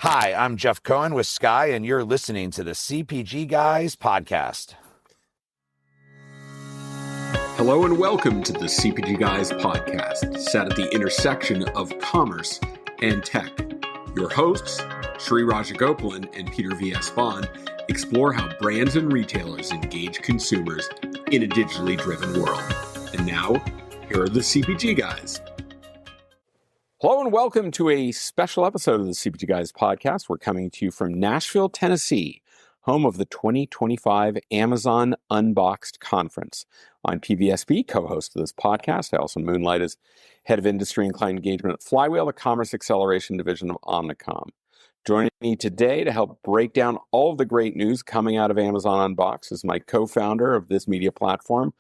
Hi, I'm Jeff Cohen with Skai, and you're listening to the CPG Guys podcast. Hello and welcome to the CPG Guys podcast, set at the intersection of commerce and tech. Your hosts, Sri Rajagopalan and Peter V.S. Bond, explore how brands and retailers engage consumers in a digitally driven world. And now, here are the CPG Guys. Hello and welcome to a special episode of the CPG Guys podcast. We're coming to you from Nashville, Tennessee, home of the 2025 Amazon unBoxed conference. I'm PVSB, co-host of this podcast. I also moonlight as head of industry and client engagement at Flywheel, the commerce acceleration division of Omnicom. Joining me today to help break down all of the great news coming out of Amazon unBoxed is my co-founder of this media platform.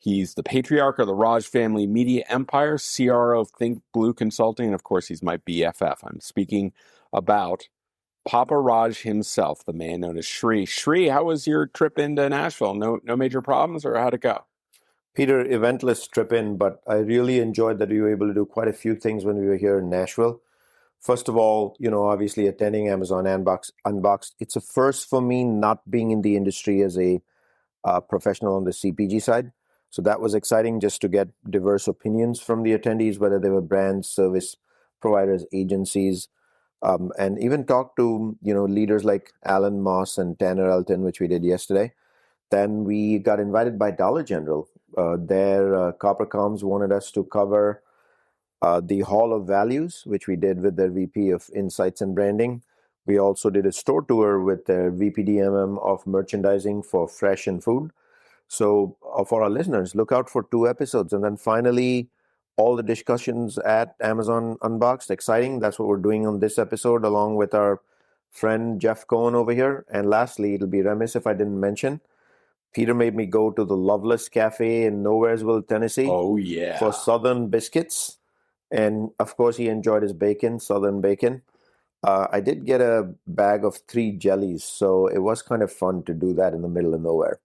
He's the patriarch of the Raj family media empire, CRO of Think Blue Consulting, and of course, he's my BFF. I'm speaking about Papa Raj himself, the man known as Sri. Sri, how was your trip into Nashville? No major problems, or how'd it go? Peter, eventless trip in, but I really enjoyed that we were able to do quite a few things when we were here in Nashville. First of all, obviously attending Amazon unBoxed. It's a first for me not being in the industry as a professional on the CPG side. So that was exciting just to get diverse opinions from the attendees, whether they were brands, service providers, agencies, and even talk to, leaders like Alan Moss and Tanner Elton, which we did yesterday. Then we got invited by Dollar General. Their Copper Comms wanted us to cover the Hall of Values, which we did with their VP of Insights and Branding. We also did a store tour with their VPDMM of merchandising for fresh and food. So for our listeners, look out for 2 episodes. And then finally, all the discussions at Amazon unBoxed. Exciting. That's what we're doing on this episode, along with our friend Jeff Cohen over here. And lastly, it'll be remiss if I didn't mention, Peter made me go to the Loveless Cafe in Nowheresville, Tennessee. Oh, yeah. For Southern biscuits. And of course, he enjoyed his bacon, Southern bacon. I did get a bag of 3 jellies, so it was kind of fun to do that in the middle of nowhere.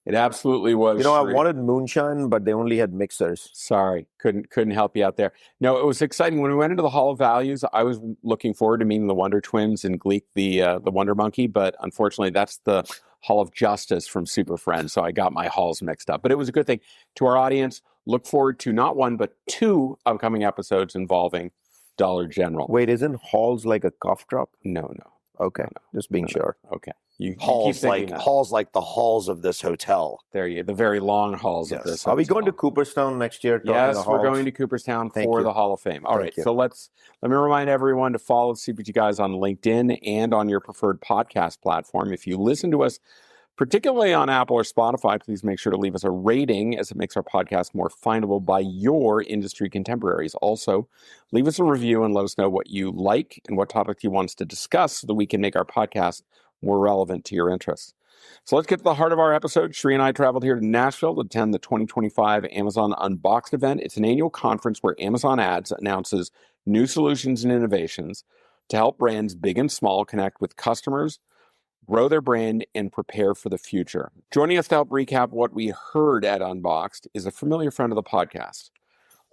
It absolutely was. I wanted moonshine, but they only had mixers. Sorry, couldn't help you out there. No, it was exciting. When we went into the Hall of Values, I was looking forward to meeting the Wonder Twins and Gleek, the Wonder Monkey, but unfortunately, that's the Hall of Justice from Super Friends, so I got my halls mixed up. But it was a good thing. To our audience, look forward to not 1, but 2 upcoming episodes involving Dollar General. Wait, isn't halls like a cough drop? No. Okay, just being sure. Okay. You Halls keep like that. halls like the halls of this hotel. There you, the very long halls of this. Are we hotel. going to Cooperstown next year? Yes, we're going to Cooperstown for the Hall of Fame. All right, so let me remind everyone to follow CPG Guys on LinkedIn and on your preferred podcast platform. If you listen to us, particularly on Apple or Spotify, please make sure to leave us a rating, as it makes our podcast more findable by your industry contemporaries. Also, leave us a review and let us know what you like and what topic you want us to discuss so that we can make our podcast more relevant to your interests. So let's get to the heart of our episode. Sri and I traveled here to Nashville to attend the 2025 Amazon unBoxed event. It's an annual conference where Amazon Ads announces new solutions and innovations to help brands big and small connect with customers, grow their brand, and prepare for the future. Joining us to help recap what we heard at unBoxed is a familiar friend of the podcast.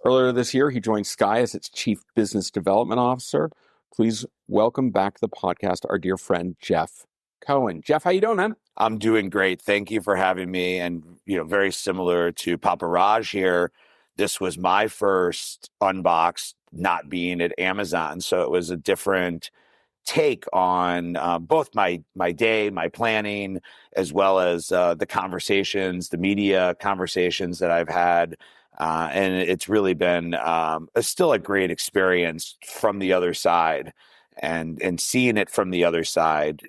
Earlier this year, he joined Skai as its Chief Business Development Officer. Please welcome back to the podcast our dear friend, Jeff Cohen. Jeff, how you doing, man? I'm doing great. Thank you for having me. And, very similar to Papa Raj here, this was my first unBoxed not being at Amazon. So it was a different take on both my day, my planning, as well as the conversations, the media conversations that I've had. And it's really been still a great experience from the other side. And seeing it from the other side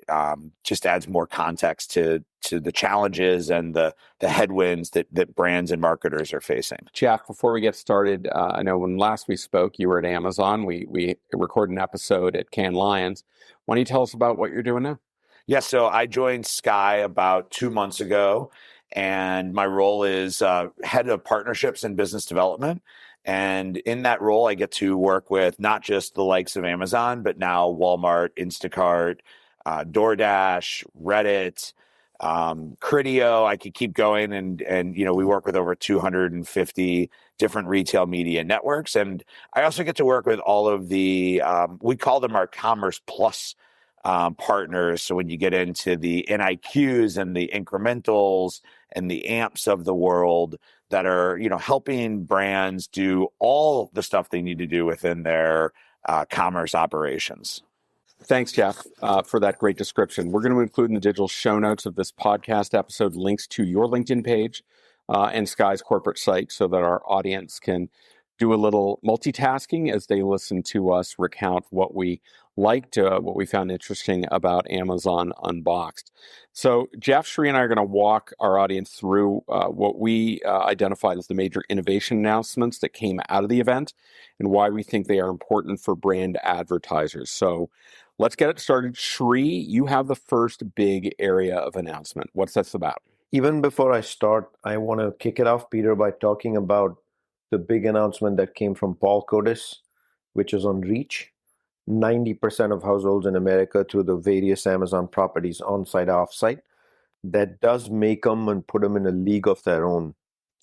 just adds more context to the challenges and the headwinds that brands and marketers are facing. Jeff, before we get started, I know when last we spoke, you were at Amazon. We recorded an episode at Cannes Lions. Why don't you tell us about what you're doing now? Yeah, so I joined Skai about 2 months ago, and my role is head of partnerships and business development. And in that role, I get to work with not just the likes of Amazon, but now Walmart, Instacart, DoorDash, Reddit, Criteo. I could keep going. And we work with over 250 different retail media networks. And I also get to work with all of the, we call them our Commerce Plus partners. So when you get into the NIQs and the incrementals and the amps of the world that are, helping brands do all the stuff they need to do within their commerce operations. Thanks, Jeff, for that great description. We're going to include in the digital show notes of this podcast episode links to your LinkedIn page and Skai's corporate site so that our audience can do a little multitasking as they listen to us recount what we liked, what we found interesting about Amazon Unboxed. So Jeff, Sri, and I are going to walk our audience through what we identified as the major innovation announcements that came out of the event and why we think they are important for brand advertisers. So let's get it started. Sri, you have the first big area of announcement. What's this about? Even before I start, I want to kick it off, Peter, by talking about the big announcement that came from Paul Kotis, which is on reach. 90% of households in America through the various Amazon properties, on-site, off-site. That does make them and put them in a league of their own.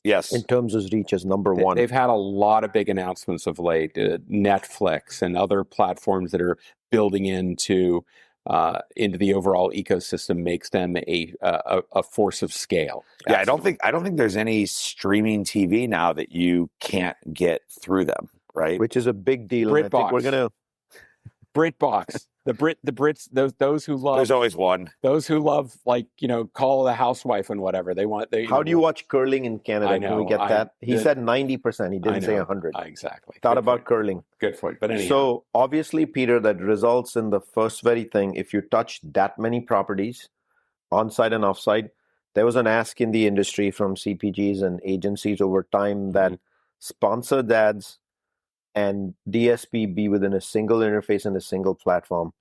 Yes. In terms of reach as number one. They've had a lot of big announcements of late. Netflix and other platforms that are building into the overall ecosystem makes them a force of scale. Yeah, Absolutely. I don't think there's any streaming TV now that you can't get through them, right? Which is a big deal. And I think we're gonna BritBox. The Brits, those who love. There's always one. Those who love, Call the Housewife and whatever they want. How do you watch curling in Canada? I know, Can we get that? He said 90%. He didn't say 100. Exactly. Thought about curling. Good point. But anyhow. So obviously, Peter, that results in the first very thing. If you touch that many properties, on-site and off-site, there was an ask in the industry from CPGs and agencies over time that sponsored ads and DSP be within a single interface and a single platform.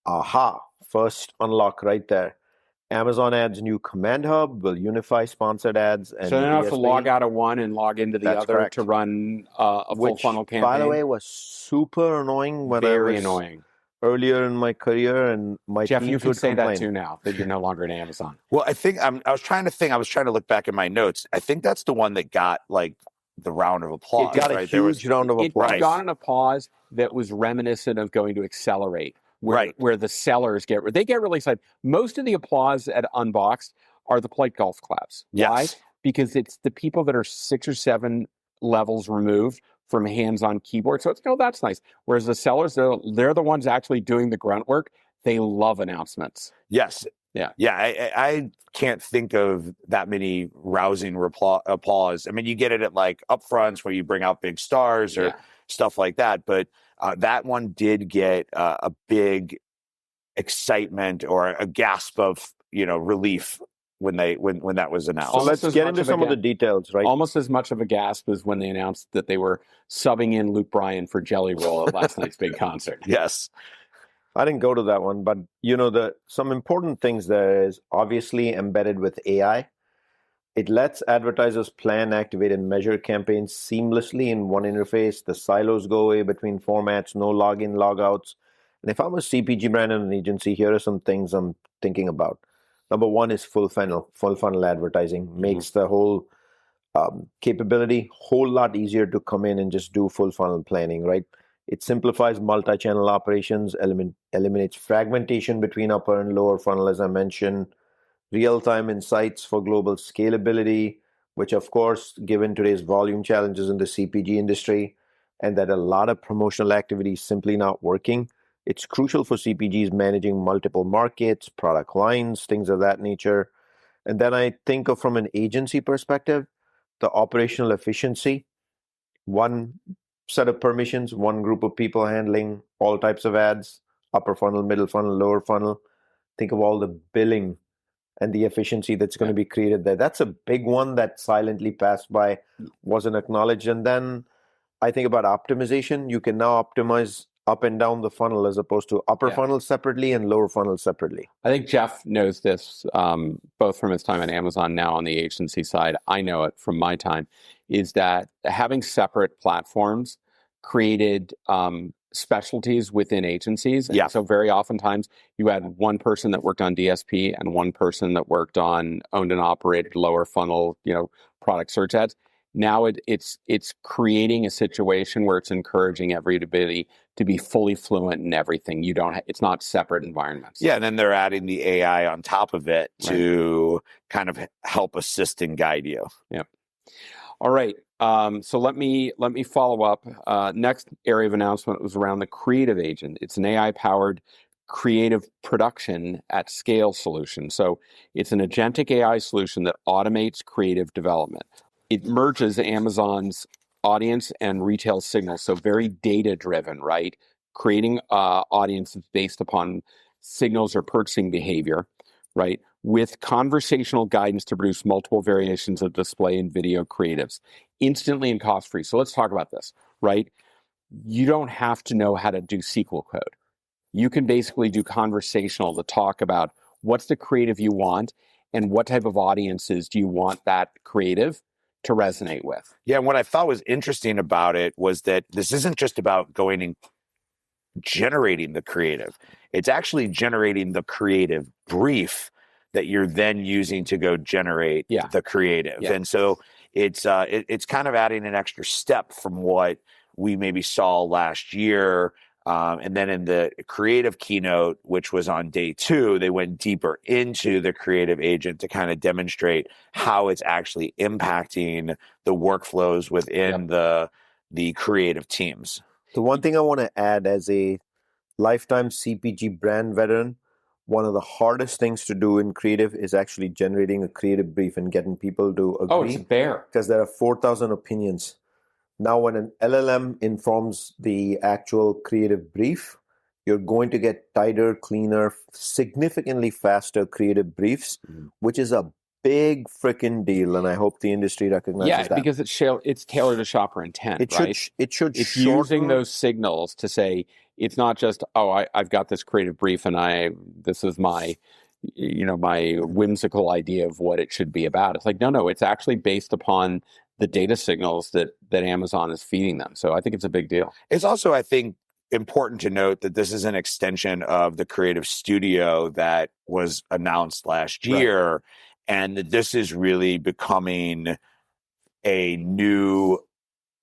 Aha, first unlock right there. Amazon Ads' new Command Hub will unify sponsored ads. And so they don't DSP. have to log out of one and log into the That's other correct. to run a full funnel campaign. By the way, was super annoying when Very I was annoying. earlier in my career, and my Jeff, teams you can would say complain. that too now that you're no longer at Amazon. Well, I think I was trying to look back at my notes. I think that's the one that got the round of applause. It got a right? huge round of applause. It got an applause that was reminiscent of going to Accelerate, where the sellers get really excited. Most of the applause at Unboxed are the polite golf claps. Yes. Why? Because it's the people that are 6 or 7 levels removed from hands-on keyboard. So it's that's nice. Whereas the sellers, they're the ones actually doing the grunt work. They love announcements. Yes. Yeah. Yeah. I can't think of that many rousing applause. I mean, you get it at upfronts where you bring out big stars or stuff like that. But that one did get a big excitement or a gasp of, relief when that was announced. So let's get into some of the details, right? Almost as much of a gasp as when they announced that they were subbing in Luke Bryan for Jelly Roll at last night's big concert. Yes. I didn't go to that one, but some important things there is obviously embedded with AI. It lets advertisers plan, activate, and measure campaigns seamlessly in one interface. The silos go away between formats, no login, logouts. And if I'm a CPG brand and an agency, here are some things I'm thinking about. Number one is full funnel advertising. Makes the whole capability whole lot easier to come in and just do full funnel planning, right? It simplifies multi-channel operations, eliminates fragmentation between upper and lower funnel, as I mentioned, real-time insights for global scalability, which of course, given today's volume challenges in the CPG industry, and that a lot of promotional activity is simply not working, it's crucial for CPGs managing multiple markets, product lines, things of that nature. And then I think of from an agency perspective, the operational efficiency, one set of permissions, one group of people handling all types of ads, upper funnel, middle funnel, lower funnel. Think of all the billing and the efficiency that's going to be created there. That's a big one that silently passed by, wasn't acknowledged. And then I think about optimization. You can now optimize up and down the funnel as opposed to upper funnel separately and lower funnel separately. I think Jeff knows this both from his time at Amazon, now on the agency side. I know it from my time, is that having separate platforms created specialties within agencies. And so very oftentimes you had one person that worked on DSP and one person that worked on owned and operated lower funnel, product search ads. Now it's creating a situation where it's encouraging everybody to be fully fluent in everything. It's not separate environments. Yeah, and then they're adding the AI on top of it to kind of help assist and guide you. Yeah. All right. So let me follow up. Next area of announcement was around the creative agent. It's an AI-powered creative production at scale solution. So it's an agentic AI solution that automates creative development. It merges Amazon's audience and retail signals, so very data-driven, right? Creating audiences based upon signals or purchasing behavior, right? With conversational guidance to produce multiple variations of display and video creatives, instantly and cost-free. So let's talk about this, right? You don't have to know how to do SQL code. You can basically do conversational to talk about what's the creative you want and what type of audiences do you want that creative to resonate with. Yeah, and what I thought was interesting about it was that this isn't just about going and generating the creative. It's actually generating the creative brief that you're then using to go generate the creative. Yeah. And so it's kind of adding an extra step from what we maybe saw last year. And then in the creative keynote, which was on day 2, they went deeper into the creative agent to kind of demonstrate how it's actually impacting the workflows within the creative teams. The one thing I want to add as a lifetime CPG brand veteran, one of the hardest things to do in creative is actually generating a creative brief and getting people to agree. Oh, it's a bear. Because there are 4,000 opinions. Now, when an LLM informs the actual creative brief, you're going to get tighter, cleaner, significantly faster creative briefs, which is a big freaking deal. And I hope the industry recognizes that. Yeah, because it's tailored to shopper intent, right? It's shorten, using those signals to say, it's not just, I've got this creative brief and this is my whimsical idea of what it should be about. It's like, no, it's actually based upon the data signals that Amazon is feeding them. So I think it's a big deal. It's also, I think, important to note that this is an extension of the creative studio that was announced last year. Right. And that this is really becoming a new,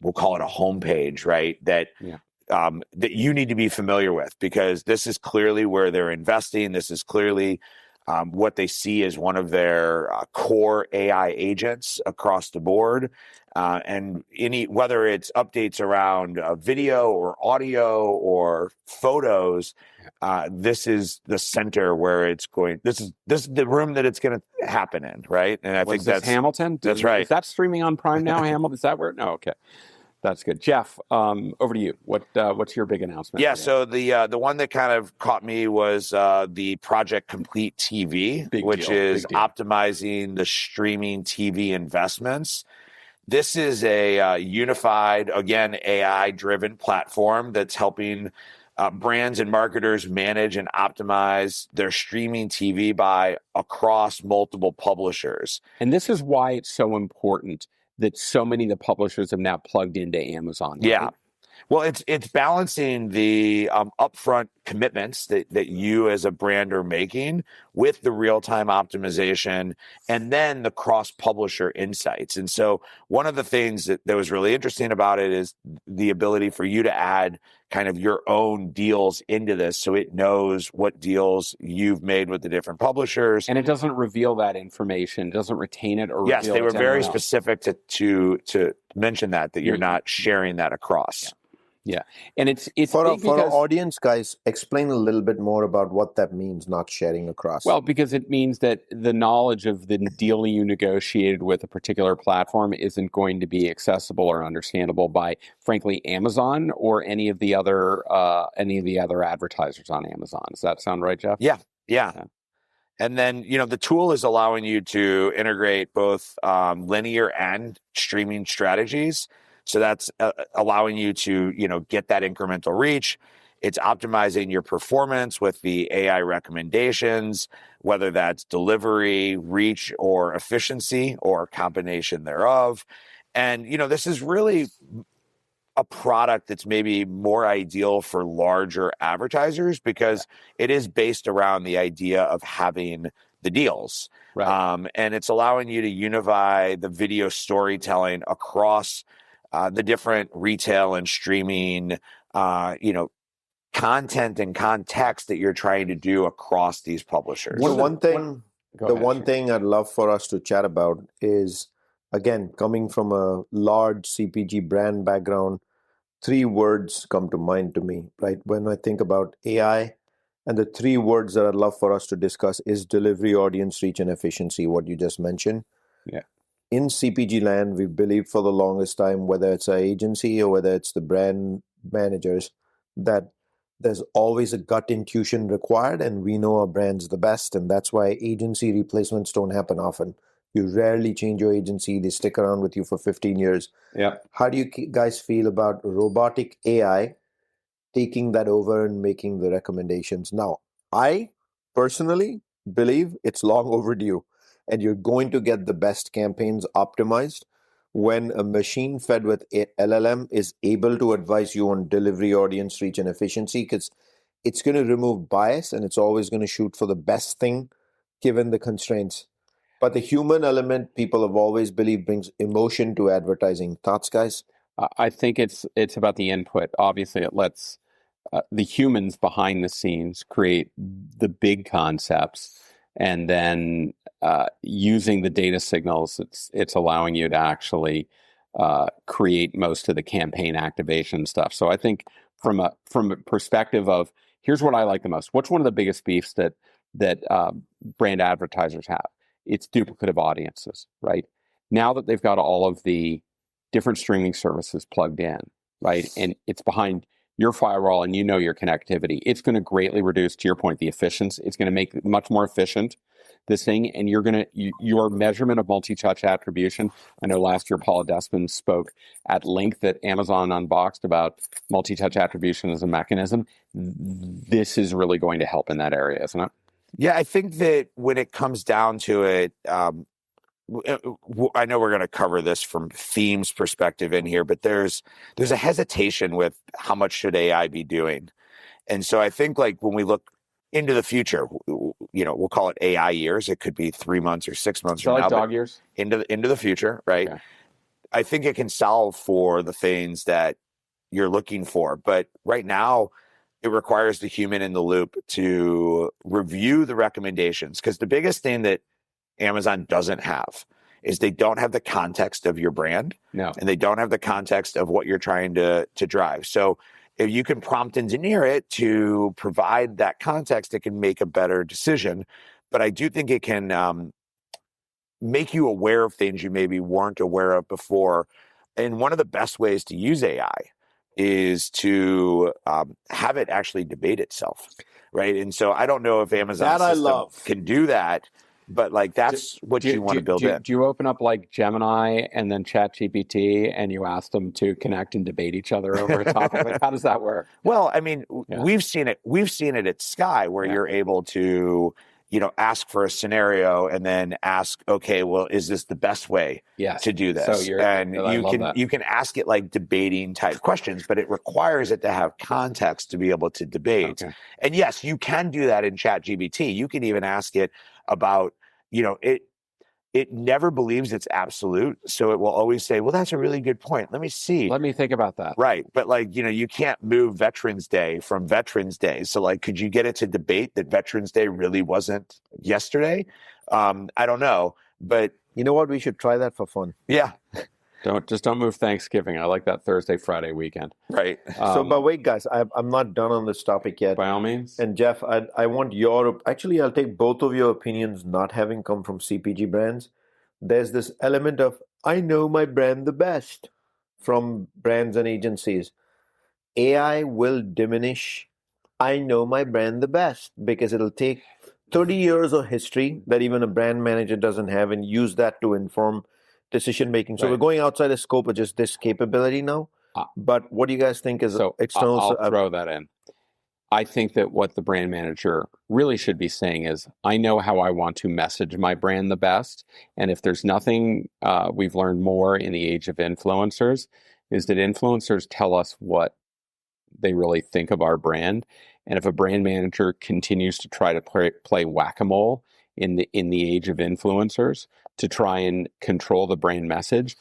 we'll call it a homepage, right? That you need to be familiar with, because this is clearly where they're investing. This is clearly what they see as one of their core AI agents across the board. And whether it's updates around video or audio or photos, this is the center where it's going. This is the room that it's going to happen in, right? And I think that's Hamilton. That's right. Is that streaming on Prime now? Hamilton, is that where? No, okay. That's good. Jeff, over to you. What's your big announcement? Yeah, so the one that kind of caught me was the Project Complete TV, which is optimizing the streaming TV investments. This is a unified, again, AI-driven platform that's helping brands and marketers manage and optimize their streaming TV buy across multiple publishers. And this is why it's so important that so many of the publishers have now plugged into Amazon. Right? Yeah. Well, it's balancing the upfront commitments that you as a brand are making with the real-time optimization and then the cross-publisher insights. And so one of the things that was really interesting about it is the ability for you to add kind of your own deals into this, so it knows what deals you've made with the different publishers. And it doesn't reveal that information, doesn't retain it or yes, they were very specific to mention that you're not sharing that across. Yeah, and it's for our audience, guys, explain a little bit more about what that means, not sharing across. Well, because it means that the knowledge of the deal you negotiated with a particular platform isn't going to be accessible or understandable by, frankly, Amazon or any of the other advertisers on Amazon. Does that sound right, Jeff? Yeah. And then, the tool is allowing you to integrate both linear and streaming strategies. So that's allowing you to, get that incremental reach. It's optimizing your performance with the AI recommendations, whether that's delivery, reach, or efficiency, or a combination thereof. And, this is really a product that's maybe more ideal for larger advertisers because it is based around the idea of having the deals. Right. And it's allowing you to unify the video storytelling across the different retail and streaming, content and context that you're trying to do across these publishers. The one thing I'd love for us to chat about is, again, coming from a large CPG brand background, 3 words come to mind to me, right? When I think about AI, and the 3 words that I'd love for us to discuss is delivery, audience reach, and efficiency, what you just mentioned. Yeah. In CPG land, we've believed for the longest time, whether it's our agency or whether it's the brand managers, that there's always a gut intuition required, and we know our brands the best, and that's why agency replacements don't happen often. You rarely change your agency. They stick around with you for 15 years. Yeah. How do you guys feel about robotic AI taking that over and making the recommendations? Now, I personally believe it's long overdue, and you're going to get the best campaigns optimized when a machine fed with LLM is able to advise you on delivery, audience reach, and efficiency, because it's going to remove bias and it's always going to shoot for the best thing given the constraints. But the human element, people have always believed, brings emotion to advertising. Thoughts, guys? I think it's about the input. Obviously, it lets the humans behind the scenes create the big concepts, and then using the data signals, it's allowing you to actually create most of the campaign activation stuff. So I think from a perspective of, here's what I like the most. What's one of the biggest beefs that brand advertisers have? It's duplicative audiences, right? Now that they've got all of the different streaming services plugged in, right, and it's behind your firewall and your connectivity, it's going to greatly reduce, to your point, the efficiency. It's going to make it much more efficient, this thing, and your measurement of multi-touch attribution. I know last year Paula Desmond spoke at length at Amazon Unboxed about multi-touch attribution as a mechanism. This is really going to help in that area, isn't it? Yeah, I think that when it comes down to it, I know we're going to cover this from themes perspective in here, but there's a hesitation with how much should AI be doing. And so I think, like, when we look into the future, we'll call it AI years. It could be 3 months or 6 months from like now. Dog years? Into the future, right? Okay. I think it can solve for the things that you're looking for. But right now, it requires the human in the loop to review the recommendations. Because the biggest thing that Amazon doesn't have is they don't have the context of your brand. No. And they don't have the context of what you're trying to drive. So if you can prompt engineer it to provide that context, it can make a better decision. But I do think it can make you aware of things you maybe weren't aware of before. And one of the best ways to use AI is to have it actually debate itself, right? And so I don't know if Amazon can do that, but like that's what you want to build in. Do you open up like Gemini and then ChatGPT and you ask them to connect and debate each other over a topic? Like, how does that work? Well, I mean, we've seen it at Skai where you're able to, ask for a scenario and then ask, okay, well, is this the best way to do this? So you can ask it like debating type questions, but it requires it to have context to be able to debate. Okay. And yes, you can do that in ChatGPT. You can even ask it about, it never believes it's absolute. So it will always say, well, that's a really good point. Let me see. Let me think about that. Right. But you can't move Veterans Day from Veterans Day. So could you get it to debate that Veterans Day really wasn't yesterday? I don't know. But you know what? We should try that for fun. Yeah. Don't move Thanksgiving. I like that Thursday, Friday weekend. Right. But wait, guys, I'm not done on this topic yet. By all means. And Jeff, I want actually, I'll take both of your opinions, not having come from CPG brands. There's this element of, I know my brand the best from brands and agencies. AI will diminish, I know my brand the best, because it'll take 30 years of history that even a brand manager doesn't have and use that to inform decision making. So we're going outside the scope of just this capability now. But what do you guys think is external? I'll throw that in. I think that what the brand manager really should be saying is, I know how I want to message my brand the best. And if there's nothing we've learned more in the age of influencers, is that influencers tell us what they really think of our brand. And if a brand manager continues to try to play whack-a-mole in the age of influencers to try and control the brand message,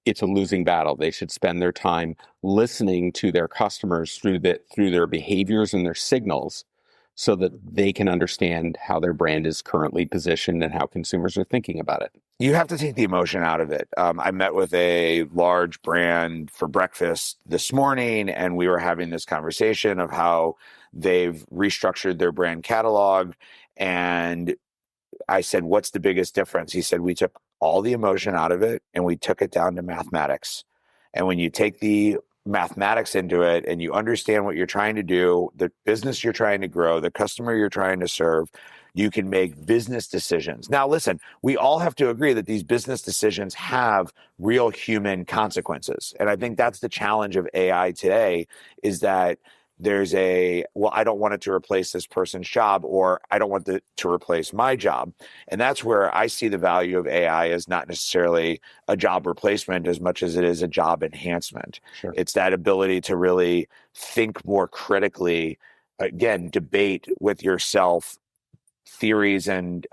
it's a losing battle. They should spend their time listening to their customers through their behaviors and their signals, so that they can understand how their brand is currently positioned and how consumers are thinking about it. You have to take the emotion out of it. I met with a large brand for breakfast this morning, and we were having this conversation of how they've restructured their brand catalog. And I said, what's the biggest difference? He said, we took all the emotion out of it and we took it down to mathematics. And when you take the mathematics into it and you understand what you're trying to do, the business you're trying to grow, the customer you're trying to serve, you can make business decisions. Now, listen, we all have to agree that these business decisions have real human consequences. And I think that's the challenge of AI today, is that there's I don't want it to replace this person's job, or I don't want it to replace my job. And that's where I see the value of AI as not necessarily a job replacement as much as it is a job enhancement. Sure. It's that ability to really think more critically, again, debate with yourself theories and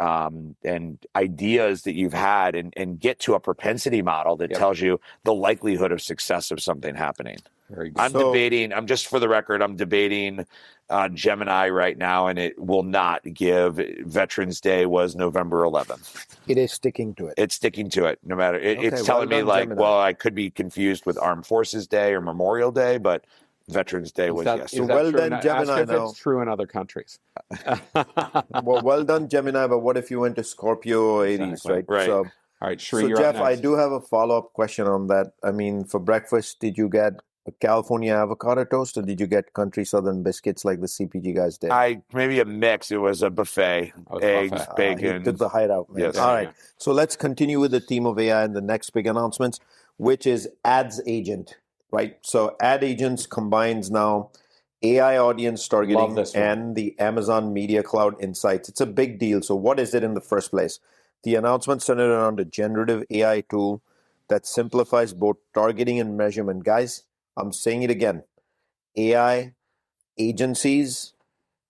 ideas that you've had, and get to a propensity model that tells you the likelihood of success of something happening. Very good. I'm just for the record, I'm debating Gemini right now, and it will not give Veterans Day was November 11th. It is sticking to it. It's sticking to it, no matter. It's telling me Gemini. well, I could be confused with Armed Forces Day or Memorial Day, but Veterans Day was yesterday. So well done, Gemini. Ask if it's true in other countries. well done, Gemini. But what if you went to Scorpio or Aries, Exactly. right? So, all right, Shri, so you're Jeff, up I next. do have a follow-up question on that. I mean, for breakfast, did you get a California avocado toast, or did you get country southern biscuits like the CPG guys did? Maybe a mix. It was a buffet. Eggs, bacon. He took the hideout, man. Yes. All right. So let's continue with the theme of AI and the next big announcements, which is Ads Agent, right? So Ad Agents combines now AI audience targeting and the Amazon Media Cloud Insights. It's a big deal. So what is it in the first place? The announcement centered around a generative AI tool that simplifies both targeting and measurement. Guys, I'm saying it again. AI agencies,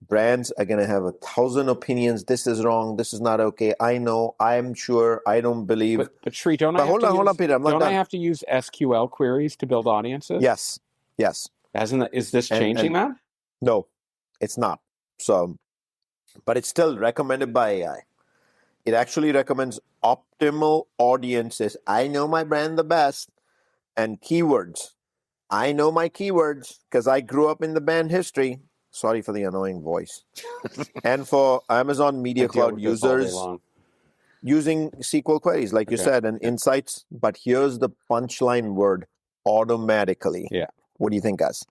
brands are going to have 1,000 opinions. This is wrong. This is not okay. I know. I'm sure. I don't believe. But Shri, hold on, Peter. I'm not done. I have to use SQL queries to build audiences? Yes. Is this changing that? No, it's not. So, but it's still recommended by AI. It actually recommends optimal audiences. I know my brand the best, and keywords. I know my keywords because I grew up in the band history. Sorry for the annoying voice. And for Amazon Media Cloud users, using SQL queries, like you said, and insights. But here's the punchline word: automatically. Yeah. What do you think, guys?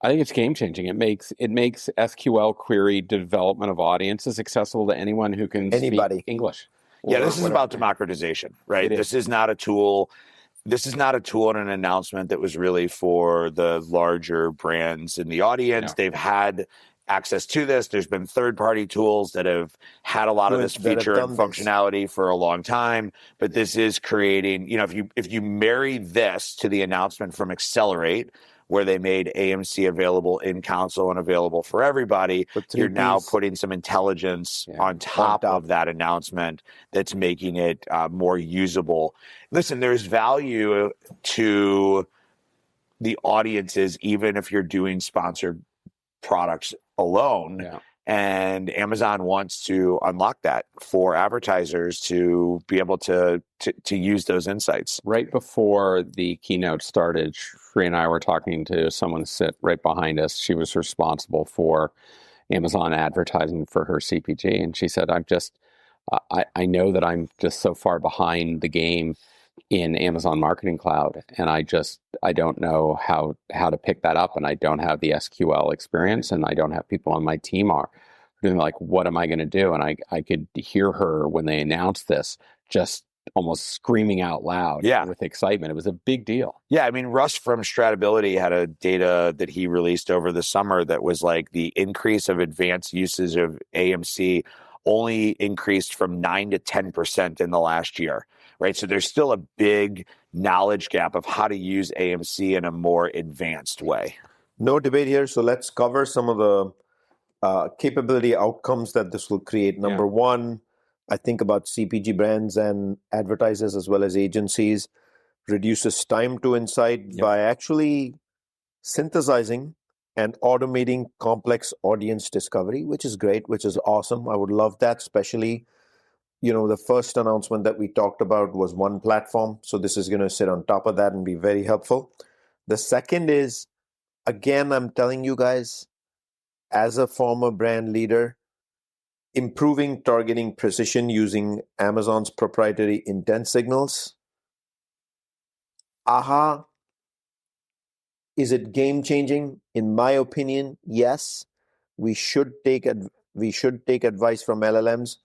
I think it's game changing. It makes SQL query development of audiences accessible to anyone who can speak English. Yeah, this is about democratization, right? This is not a tool. This is not a tool and an announcement that was really for the larger brands in the audience. No. They've had access to this. There's been third-party tools that have had a lot of this feature and functionality for a long time. But this is creating, if you marry this to the announcement from Accelerate, where they made AMC available in console and available for everybody, you're now putting some intelligence on top of that announcement that's making it more usable. Listen, there's value to the audiences, even if you're doing sponsored products alone. Yeah. And Amazon wants to unlock that for advertisers to be able to use those insights. Right before the keynote started, Shri and I were talking to someone sit right behind us. She was responsible for Amazon advertising for her CPG. And she said, I know that I'm just so far behind the game in Amazon Marketing Cloud, and I don't know how to pick that up, and I don't have the SQL experience, and I don't have people on my team are doing like, what am I going to do? And I could hear her when they announced this, just almost screaming out loud with excitement. It was a big deal. Yeah, I mean, Russ from Stratability had a data that he released over the summer that was like the increase of advanced usage of AMC only increased from 9 to 10% in the last year. Right. So there's still a big knowledge gap of how to use AMC in a more advanced way. No debate here. So let's cover some of the capability outcomes that this will create. Number one, I think about CPG brands and advertisers as well as agencies, reduces time to insight by actually synthesizing and automating complex audience discovery, which is great, which is awesome. I would love that, especially, the first announcement that we talked about was one platform. So this is going to sit on top of that and be very helpful. The second is, again, I'm telling you guys, as a former brand leader, improving targeting precision using Amazon's proprietary intent signals. Aha. Is it game changing? In my opinion, yes. We should take advice from LLMs.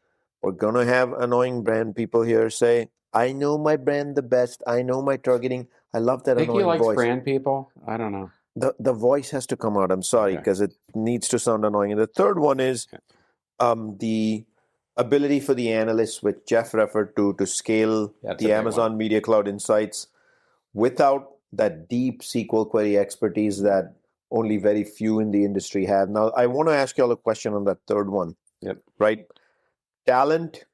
We're gonna have annoying brand people here say, "I know my brand the best. I know my targeting." I love that Think he annoying likes voice. brand people? I don't know. The voice has to come out. I'm sorry, because it needs to sound annoying. And the third one is the ability for the analysts, which Jeff referred to scale the Amazon Media Cloud insights without that deep SQL query expertise that only very few in the industry have. Now, I want to ask you all a question on that third one. Right? Talent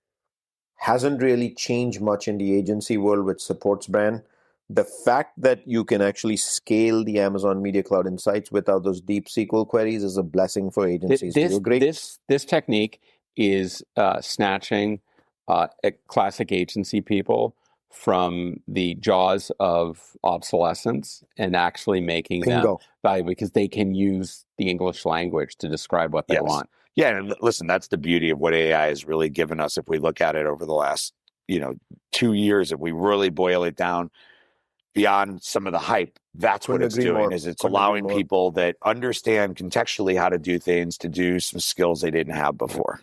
hasn't really changed much in the agency world with supports brand. The fact that you can actually scale the Amazon Media Cloud insights without those deep SQL queries is a blessing for agencies. Do you agree? This technique is snatching classic agency people from the jaws of obsolescence and actually making them valuable because they can use the English language to describe what they want. Yeah, and listen, that's the beauty of what AI has really given us. If we look at it over the last, 2 years, if we really boil it down beyond some of the hype, that's what it's doing. Is it's allowing people that understand contextually how to do things to do some skills they didn't have before.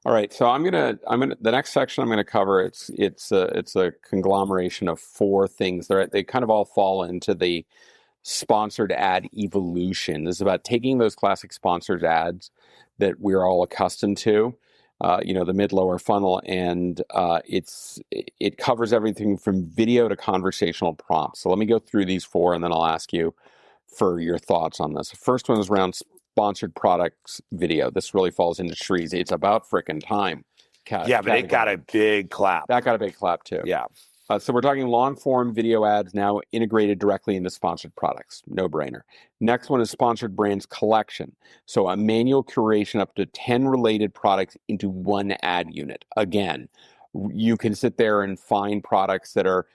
All right, so I'm gonna the next section I'm gonna cover. It's a conglomeration of 4 things. They kind of all fall into the sponsored ad evolution. This is about taking those classic sponsored ads that we're all accustomed to, the mid-lower funnel, and it covers everything from video to conversational prompts. So let me go through these 4, and then I'll ask you for your thoughts on this. The first one is around sponsored products video. This really falls into Shree's. It's about frickin' time. But it got a big clap. That got a big clap too. Yeah. So we're talking long-form video ads now integrated directly into sponsored products. No-brainer. Next one is sponsored brands collection. So a manual curation up to 10 related products into one ad unit. Again, you can sit there and find products that are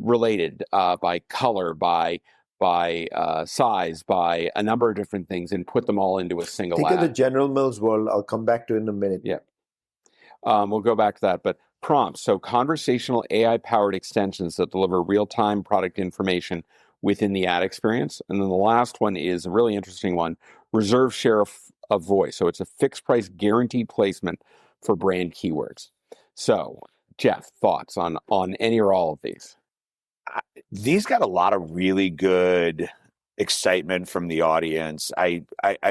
related by color, by size, by a number of different things, and put them all into a single ad. Think of the General Mills world. I'll come back to it in a minute. Yeah. We'll go back to that. But prompts, so conversational AI-powered extensions that deliver real-time product information within the ad experience. And then the last one is a really interesting one, reserve share of voice. So it's a fixed price guaranteed placement for brand keywords. So, Jeff, thoughts on any or all of these? These got a lot of really good excitement from the audience. I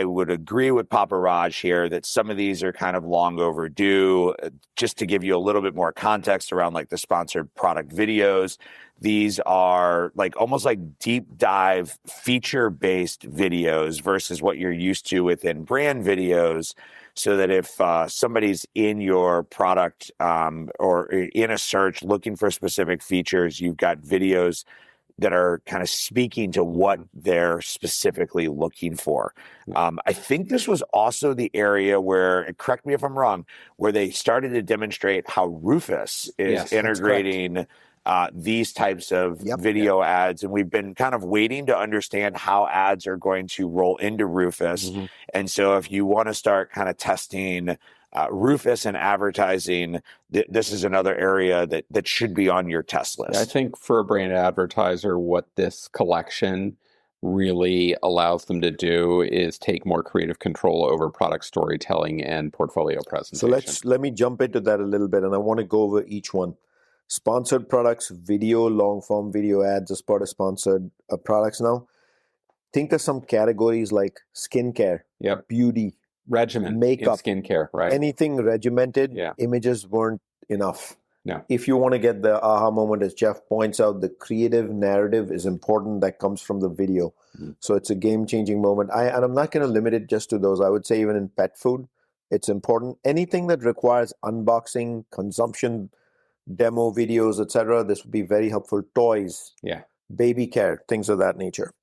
would agree with Papa Raj here that some of these are kind of long overdue. Just to give you a little bit more context around like the sponsored product videos, these are like almost like deep dive feature based videos versus what you're used to within brand videos. So that if somebody's in your product or in a search looking for specific features, you've got videos that are kind of speaking to what they're specifically looking for. I think this was also the area where, correct me if I'm wrong, where they started to demonstrate how Rufus is integrating these types of video ads. And we've been kind of waiting to understand how ads are going to roll into Rufus. Mm-hmm. And so if you want to start kind of testing Rufus and advertising, this is another area that should be on your test list. Yeah, I think for a brand advertiser, what this collection really allows them to do is take more creative control over product storytelling and portfolio presentation. So let me jump into that a little bit, and I want to go over each one. Sponsored products, video, long-form video ads as part of sponsored products now. Think of some categories like skincare, beauty, regimen, makeup, skincare, right? Anything regimented, images weren't enough. No. If you want to get the aha moment, as Jeff points out, the creative narrative is important that comes from the video. So it's a game-changing moment. And I'm not going to limit it just to those. I would say even in pet food, it's important. Anything that requires unboxing, consumption, demo videos, etc., this would be very helpful. Toys, baby care, things of that nature.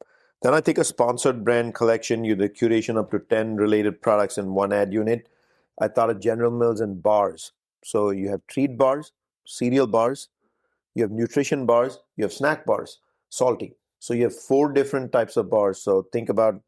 Then I think a sponsored brand collection, the curation up to 10 related products in one ad unit. I thought of General Mills and bars. So you have treat bars, cereal bars, you have nutrition bars, you have snack bars, salty. So you have 4 different types of bars. So think about,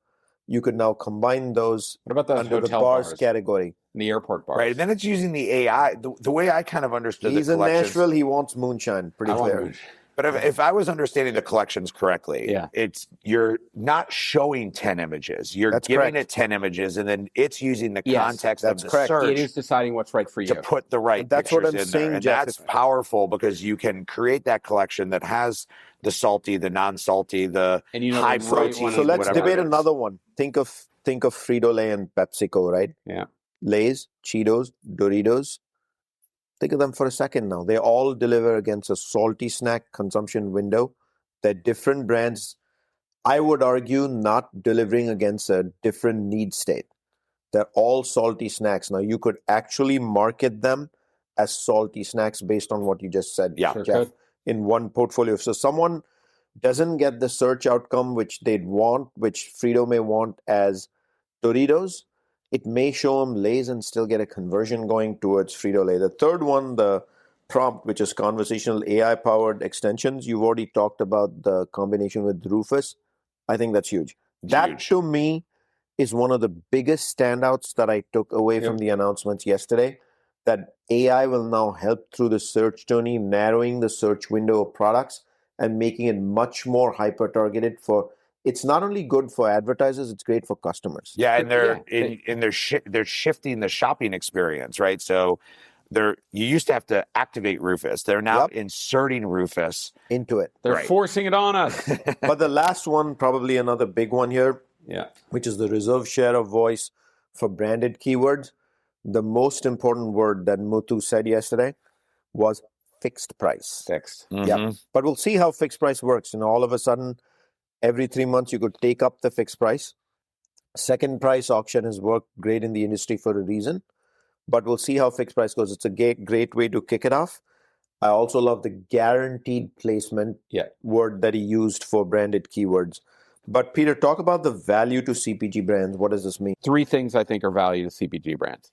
you could now combine those What about those under the hotel bars bars? category. The airport bars. Right. And then it's using the AI. The way I kind of understood He's the in collections. Nashville, he wants moonshine, pretty clear. But if I was understanding the collections correctly, it's you're not showing 10 images. You're giving it 10 images, and then it's using the context of the search. It is deciding what's right for you. To put the right That's what pictures I'm in saying, there. And Jeff. that's powerful because you can create that collection that has the salty, the non-salty, the high protein. So let's debate another one. Think of Frito-Lay and PepsiCo, right? Yeah. Lay's, Cheetos, Doritos. Think of them for a second now. They all deliver against a salty snack consumption window. They're different brands. I would argue not delivering against a different need state. They're all salty snacks. Now, you could actually market them as salty snacks based on what you just said, Jeff, in one portfolio. So someone doesn't get the search outcome which they'd want, which Frito may want as Doritos. It may show them Lay's and still get a conversion going towards Frito-Lay. The third one, the prompt, which is conversational AI-powered extensions. You've already talked about the combination with Rufus. I think that's huge. That, to me, is one of the biggest standouts that I took away from the announcements yesterday, that AI will now help through the search journey, narrowing the search window of products and making it much more hyper-targeted for... It's not only good for advertisers; it's great for customers. Yeah, and they're shifting the shopping experience, right? So you used to have to activate Rufus. They're now inserting Rufus into it. They're forcing it on us. But the last one, probably another big one here, which is the reserve share of voice for branded keywords. The most important word that Muthu said yesterday was fixed price. Fixed. Yeah, but we'll see how fixed price works. All of a sudden, every 3 months, you could take up the fixed price. Second price auction has worked great in the industry for a reason, but we'll see how fixed price goes. It's a great way to kick it off. I also love the guaranteed placement word that he used for branded keywords. But Peter, talk about the value to CPG brands. What does this mean? 3 things I think are value to CPG brands.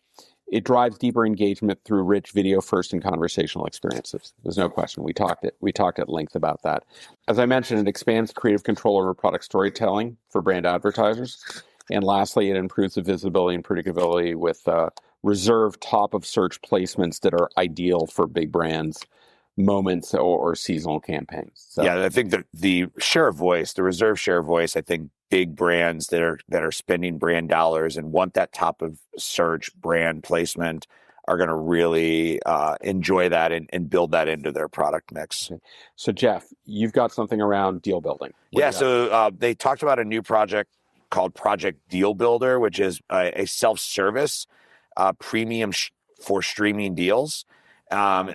It drives deeper engagement through rich video-first and conversational experiences. There's no question. We talked at length about that. As I mentioned, it expands creative control over product storytelling for brand advertisers. And lastly, it improves the visibility and predictability with reserved top-of-search placements that are ideal for big brands, moments, or seasonal campaigns. So, I think the share of voice, the reserve share of voice, I think big brands that are spending brand dollars and want that top of search brand placement are going to really enjoy that and build that into their product mix. So Jeff, you've got something around deal building. So they talked about a new project called Project Deal Builder, which is a self-service premium for streaming deals.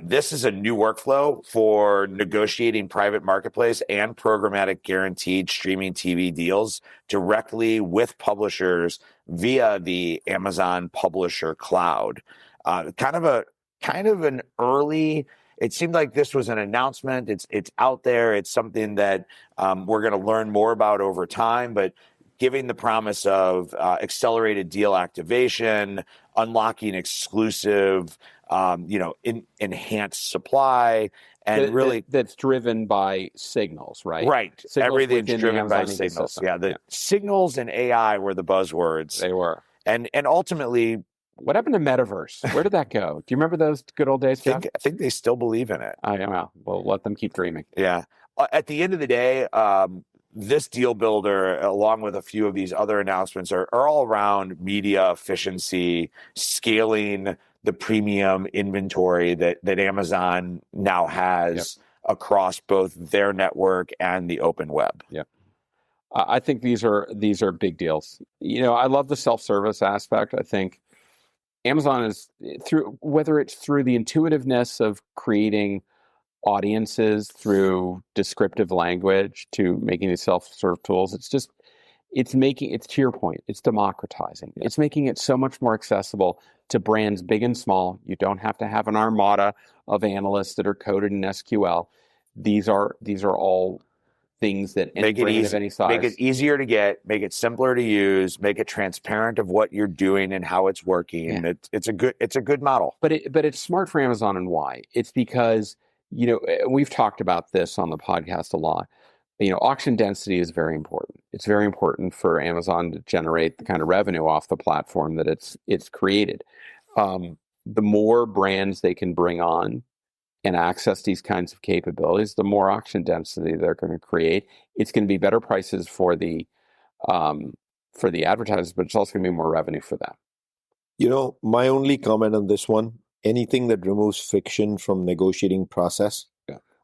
This is a new workflow for negotiating private marketplace and programmatic guaranteed streaming TV deals directly with publishers via the Amazon Publisher Cloud. Kind of an early. It seemed like this was an announcement. It's out there. It's something that we're going to learn more about over time, but giving the promise of accelerated deal activation, unlocking exclusive, enhanced supply, and that's driven by signals, right? Right. Signals Everything's driven by signals. Yeah, the signals and AI were the buzzwords. They were. And ultimately, what happened to metaverse? Where did that go? Do you remember those good old days, Jeff? I think they still believe in it. Well, we'll let them keep dreaming. Yeah. At the end of the day, this deal builder, along with a few of these other announcements, are all around media efficiency, scaling the premium inventory that Amazon now has across both their network and the open web. Yep. I think these are big deals. I love the self-service aspect. I think Amazon is through, whether it's through the intuitiveness of creating audiences through descriptive language to making these self-serve tools, it's to your point, it's democratizing. Yeah. It's making it so much more accessible to brands big and small. You don't have to have an armada of analysts that are coded in SQL. These are all things that any brand of any size. Make it easier to get, make it simpler to use, make it transparent of what you're doing and how it's working. Yeah. It's a good model. But it's smart for Amazon, and why? It's because, we've talked about this on the podcast a lot. Auction density is very important. It's very important for Amazon to generate the kind of revenue off the platform that it's created. The more brands they can bring on and access these kinds of capabilities, the more auction density they're going to create. It's going to be better prices for the advertisers, but it's also going to be more revenue for them. My only comment on this one, anything that removes friction from negotiating process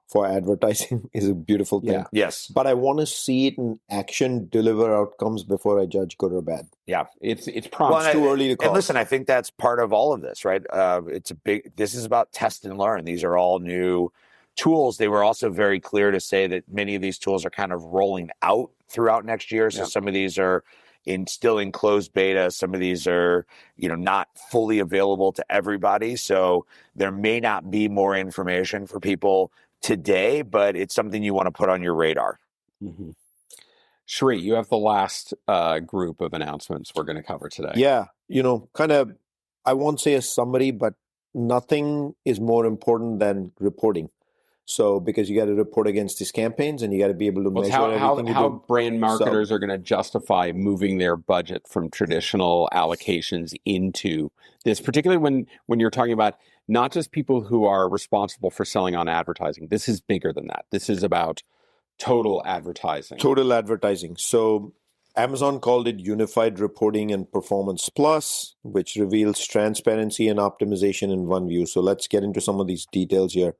for advertising is a beautiful thing. Yeah. Yes. But I want to see it in action, deliver outcomes before I judge good or bad. Yeah. It's too early to call. And listen, I think that's part of all of this, right? This is about test and learn. These are all new tools. They were also very clear to say that many of these tools are kind of rolling out throughout next year. So some of these are still in closed beta. Some of these are, not fully available to everybody. So there may not be more information for people today, but it's something you want to put on your radar. Mm-hmm. Sri, you have the last group of announcements we're going to cover today. Yeah, kind of, I won't say a summary, but nothing is more important than reporting. So, because you got to report against these campaigns and you got to be able to measure everything you do. How brand marketers are going to justify moving their budget from traditional allocations into this, particularly when you're talking about not just people who are responsible for selling on advertising. This is bigger than that. This is about total advertising. Total advertising. So Amazon called it Unified Reporting and Performance Plus, which reveals transparency and optimization in one view. So let's get into some of these details here.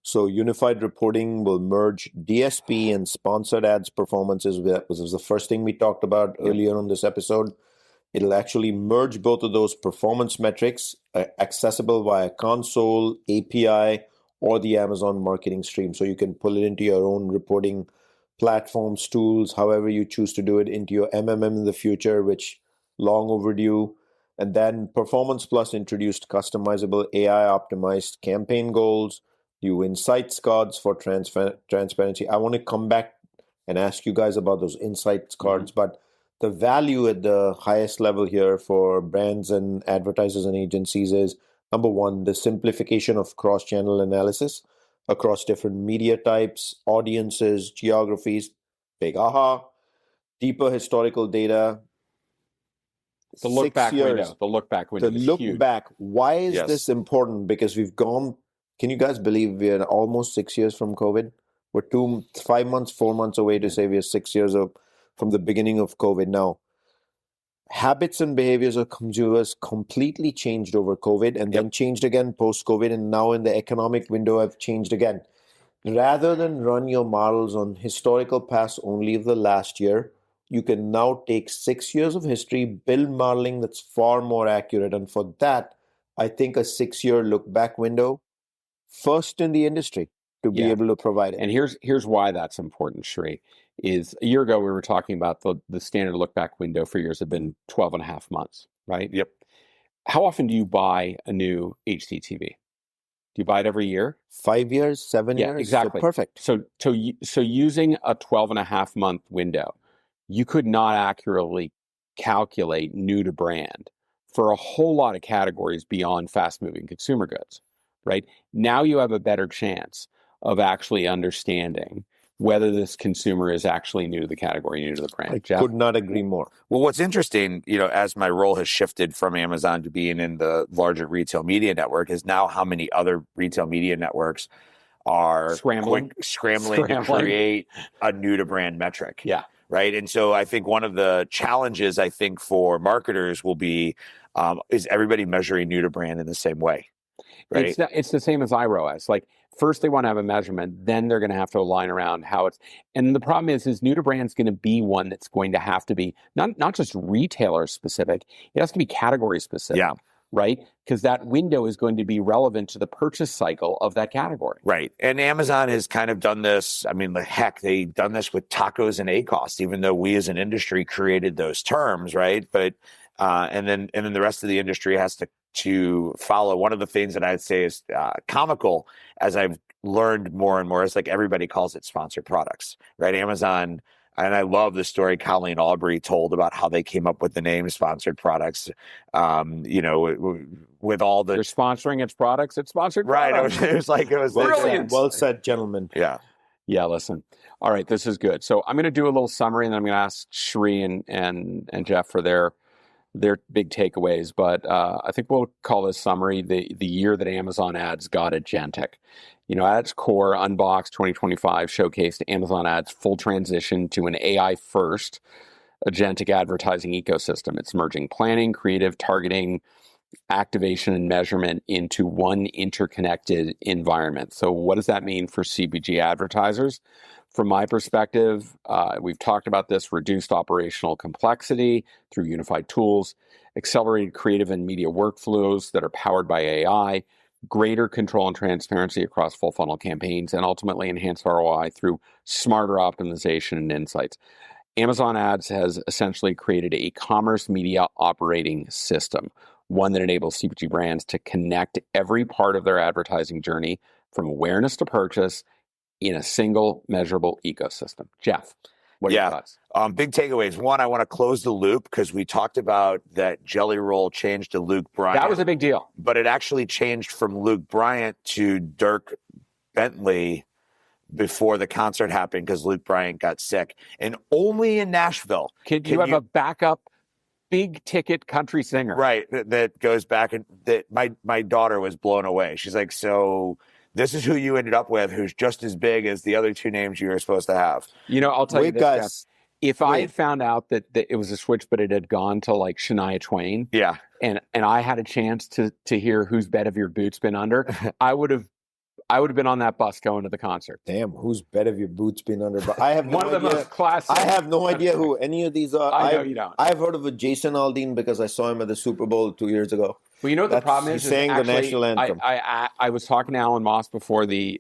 So Unified Reporting will merge DSP and sponsored ads performances. That was the first thing we talked about earlier on this episode. It'll actually merge both of those performance metrics, accessible via console, API, or the Amazon marketing stream. So you can pull it into your own reporting platforms, tools, however you choose to do it, into your MMM in the future, which long overdue. And then Performance Plus introduced customizable AI-optimized campaign goals, new insights cards for transparency. I want to come back and ask you guys about those insights cards, but the value at the highest level here for brands and advertisers and agencies is, number one, the simplification of cross-channel analysis across different media types, audiences, geographies, big aha, deeper historical data. The look back window. The look back window. The look back. Why is this important? Because we've gone, can you guys believe we're almost 6 years from COVID? We're 5 months, 4 months away to say we're 6 years from the beginning of COVID. Now, habits and behaviors of consumers completely changed over COVID and then changed again post-COVID, and now in the economic window have changed again. Rather than run your models on historical past only of the last year, you can now take 6 years of history, build modeling that's far more accurate. And for that, I think a 6-year look back window, first in the industry to be able to provide it. And here's why that's important, Sri. Is a year ago, we were talking about the standard look back window for years have been 12 and a half months, right? Yep. How often do you buy a new HDTV? Do you buy it every year? 5 years, 7 years? Exactly. So perfect. So using a 12 and a half month window, you could not accurately calculate new to brand for a whole lot of categories beyond fast moving consumer goods, right? Now you have a better chance of actually understanding whether this consumer is actually new to the category, new to the brand. I could not agree more. Well, what's interesting, as my role has shifted from Amazon to being in the larger retail media network, is now how many other retail media networks are scrambling to create a new to brand metric. Yeah. Right. And so I think one of the challenges I think for marketers will be, is everybody measuring new to brand in the same way? Right. It's the same as iROAS. Like, first they want to have a measurement, then they're going to have to align around how it's. And the problem is new to brand is going to be one that's going to have to be not just retailer specific. It has to be category specific. Yeah. right? Because that window is going to be relevant to the purchase cycle of that category. Right. And Amazon has kind of done this. I mean, heck, they've done this with tacos and ACOS, even though we as an industry created those terms, right? But and then the rest of the industry has to follow. One of the things that I'd say is comical, as I've learned more and more, is like everybody calls it sponsored products, right? Amazon. And I love the story Colleen Aubrey told about how they came up with the name sponsored products. With all the they're sponsoring its products, it's sponsored right. products. It was brilliant. Well said, gentlemen. Yeah. Yeah, listen. All right, this is good. So I'm going to do a little summary, and then I'm going to ask Shri and Jeff for their big takeaways. But I think we'll call this summary the year that Amazon Ads got agentic. At its core, unBoxed 2025 showcased Amazon Ads' full transition to an AI-first agentic advertising ecosystem. It's merging planning, creative, targeting, activation, and measurement into one interconnected environment. So what does that mean for CPG advertisers? From my perspective, we've talked about this: reduced operational complexity through unified tools, accelerated creative and media workflows that are powered by AI, greater control and transparency across full funnel campaigns, and ultimately enhanced ROI through smarter optimization and insights. Amazon Ads has essentially created a commerce media operating system, one that enables CPG brands to connect every part of their advertising journey from awareness to purchase in a single measurable ecosystem. Jeff, what are your thoughts? Big takeaways. One, I want to close the loop because we talked about that Jelly Roll changed to Luke Bryant. That was a big deal. But it actually changed from Luke Bryant to Dirk Bentley before the concert happened because Luke Bryant got sick. And only in Nashville. You have a backup big ticket country singer. Right. That goes back, and that my daughter was blown away. She's like, so this is who you ended up with, who's just as big as the other two names you were supposed to have. I'll tell you this, guys. Jeff. If I had found out that it was a switch, but it had gone to like Shania Twain, yeah, and I had a chance to hear Whose Bed Have Your Boots Been Under, I would have been on that bus going to the concert. Damn, whose bed have your boots been under? But I have no One of the idea. most classic. I have no idea who any of these are. I know you don't. I've heard of a Jason Aldean because I saw him at the Super Bowl 2 years ago. Well, you know what the problem is? He's saying the national anthem. I was talking to Alan Moss before the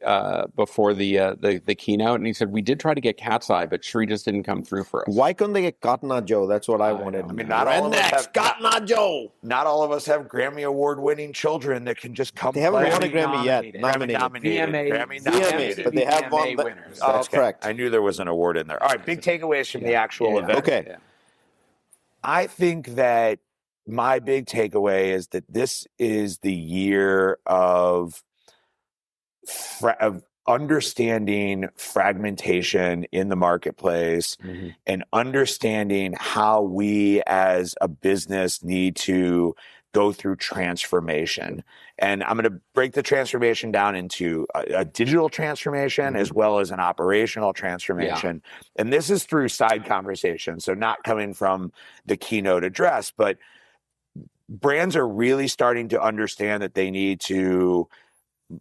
keynote, and he said we did try to get Cat's Eye, but Shri just didn't come through for us. Why couldn't they get Cotton Eye Joe? That's what I wanted. I mean, not all of us have Cotton Eye Joe. Not all of us have Grammy Award winning children that can just come. They haven't play. won a Grammy yet. Nominated. Grammy nominated. But they have won. Winners. That's correct. I knew there was an award in there. All right, big takeaways from the actual event. Okay. Yeah. I think that my big takeaway is that this is the year of understanding fragmentation in the marketplace and understanding how we as a business need to go through transformation. And I'm going to break the transformation down into a digital transformation as well as an operational transformation. Yeah. And this is through side conversations. So not coming from the keynote address, but brands are really starting to understand that they need to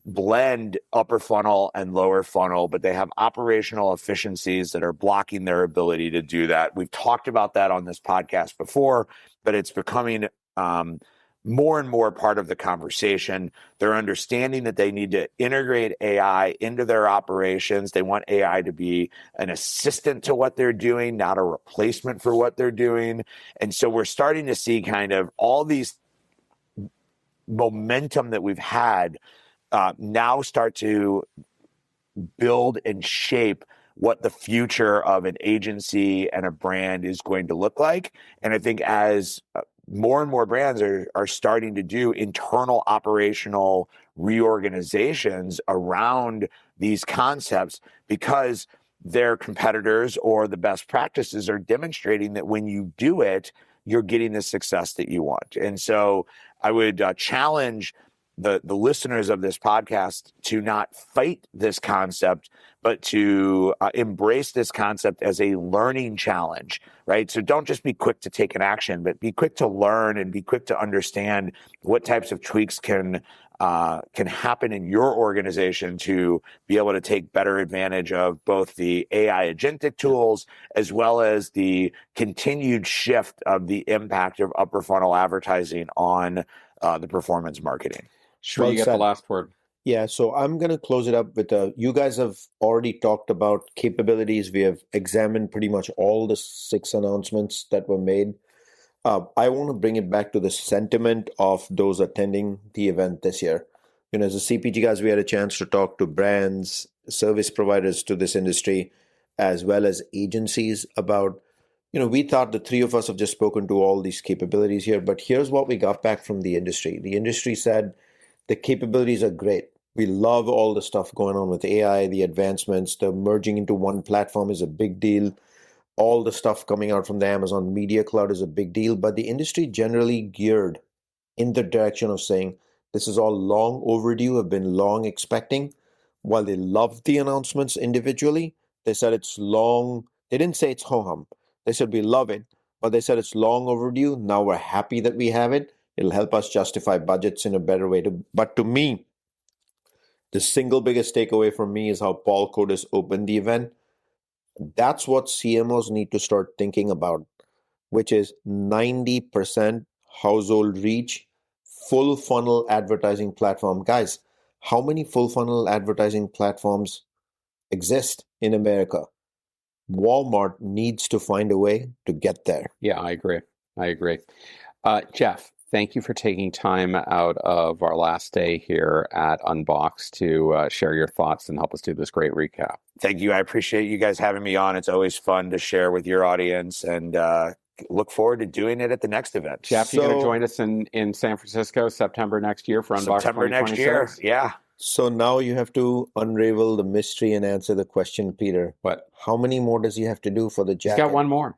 blend upper funnel and lower funnel, but they have operational efficiencies that are blocking their ability to do that. We've talked about that on this podcast before, but it's becoming more and more part of the conversation. They're understanding that they need to integrate AI into their operations. They want AI to be an assistant to what they're doing, not a replacement for what they're doing. And so we're starting to see kind of all these momentum that we've had now start to build and shape what the future of an agency and a brand is going to look like. And I think as more and more brands are starting to do internal operational reorganizations around these concepts because their competitors or the best practices are demonstrating that when you do it, you're getting the success that you want. And so I would challenge the listeners of this podcast to not fight this concept, but to embrace this concept as a learning challenge, right? So don't just be quick to take an action, but be quick to learn and be quick to understand what types of tweaks can happen in your organization to be able to take better advantage of both the AI agentic tools as well as the continued shift of the impact of upper funnel advertising on the performance marketing. Sure, you get the last word. Yeah, so I'm going to close it up with you guys have already talked about capabilities. We have examined pretty much all the 6 announcements that were made. I want to bring it back to the sentiment of those attending the event this year. As a CPG guys, we had a chance to talk to brands, service providers to this industry, as well as agencies about, we thought the 3 of us have just spoken to all these capabilities here, but here's what we got back from the industry. The industry said the capabilities are great. We love all the stuff going on with AI, the advancements, the merging into one platform is a big deal. All the stuff coming out from the Amazon Media Cloud is a big deal, but the industry generally geared in the direction of saying this is all long overdue, have been long expecting. While they loved the announcements individually, they said it's long. They didn't say it's ho-hum. They said we love it, but they said it's long overdue. Now we're happy that we have it. It'll help us justify budgets in a better way. But to me, the single biggest takeaway from me is how Paul Kotis opened the event. That's what CMOs need to start thinking about, which is 90% household reach, full funnel advertising platform. Guys, how many full funnel advertising platforms exist in America? Walmart needs to find a way to get there. Yeah, I agree. Jeff, thank you for taking time out of our last day here at unBoxed to share your thoughts and help us do this great recap. Thank you. I appreciate you guys having me on. It's always fun to share with your audience, and look forward to doing it at the next event. Jeff, you're going to join us in San Francisco September next year for unBoxed September 2026? next year, yeah. So now you have to unravel the mystery and answer the question, Peter. What? How many more does he have to do for the jacket? He's got one more.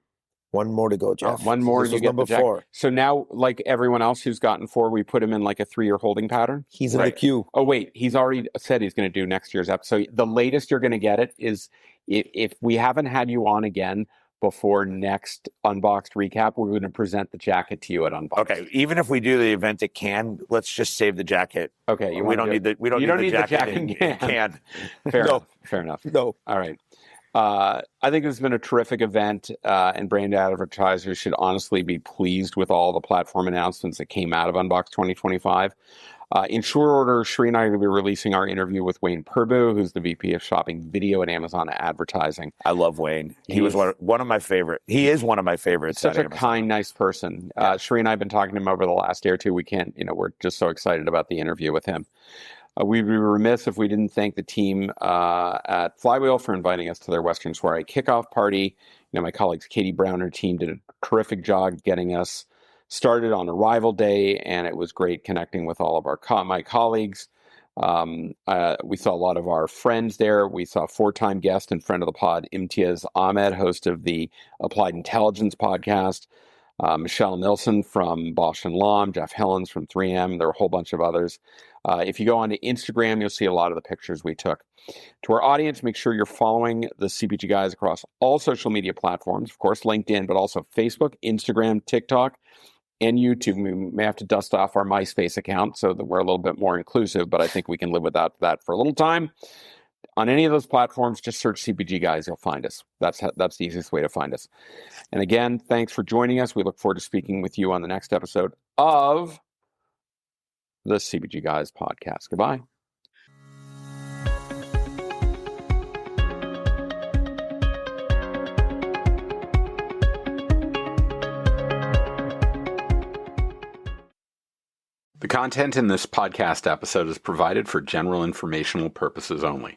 One more to go, Jeff. One more, This you is get number the jacket. 4. So now, like everyone else who's gotten 4, we put him in like a 3-year holding pattern? He's in the queue. Oh, wait, he's already said he's going to do next year's episode. So the latest you're going to get it is if we haven't had you on again before next unBoxed recap, we're going to present the jacket to you at unBoxed. Okay, even if we do the event at Cannes, let's just save the jacket. Okay, we don't need the jacket in Cannes. Fair enough. No. All right. I think this has been a terrific event, and brand advertisers should honestly be pleased with all the platform announcements that came out of unBoxed 2025. In short order, Sri and I are going to be releasing our interview with Wayne Purbu, who's the VP of Shopping Video at Amazon Advertising. I love Wayne. He was one of my favorite. He is one of my favorites. Such a kind, nice person. Sri and I have been talking to him over the last day or two. We're just so excited about the interview with him. We'd be remiss if we didn't thank the team at Flywheel for inviting us to their Western Soiree kickoff party. My colleagues Katie Brown and her team did a terrific job getting us started on arrival day, and it was great connecting with all of my colleagues. We saw a lot of our friends there. We saw 4-time guest and friend of the pod, Imtiaz Ahmed, host of the Applied Intelligence podcast, Michelle Nilsson from Bausch & Lomb, Jeff Hellens from 3M. There were a whole bunch of others. If you go onto Instagram, you'll see a lot of the pictures we took. To our audience, make sure you're following the CPG Guys across all social media platforms, of course, LinkedIn, but also Facebook, Instagram, TikTok, and YouTube. We may have to dust off our MySpace account so that we're a little bit more inclusive, but I think we can live without that for a little time. On any of those platforms, just search CPG Guys. You'll find us. That's the easiest way to find us. And again, thanks for joining us. We look forward to speaking with you on the next episode of the CPG Guys podcast. Goodbye. The content in this podcast episode is provided for general informational purposes only.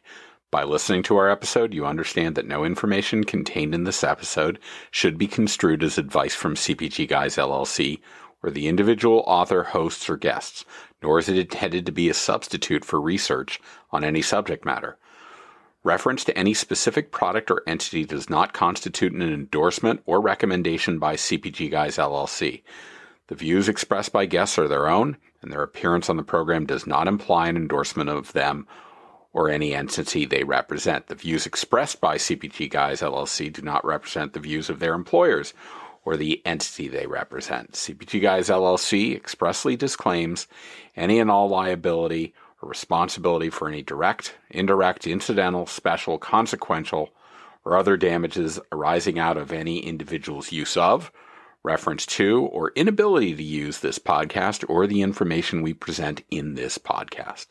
By listening to our episode, you understand that no information contained in this episode should be construed as advice from CPG Guys LLC or the individual author, hosts, or guests, nor is it intended to be a substitute for research on any subject matter. Reference to any specific product or entity does not constitute an endorsement or recommendation by CPG Guys LLC. The views expressed by guests are their own, and their appearance on the program does not imply an endorsement of them or any entity they represent. The views expressed by CPG Guys LLC do not represent the views of their employers or the entity they represent. CPG Guys LLC expressly disclaims any and all liability or responsibility for any direct, indirect, incidental, special, consequential, or other damages arising out of any individual's use of, reference to, or inability to use this podcast or the information we present in this podcast.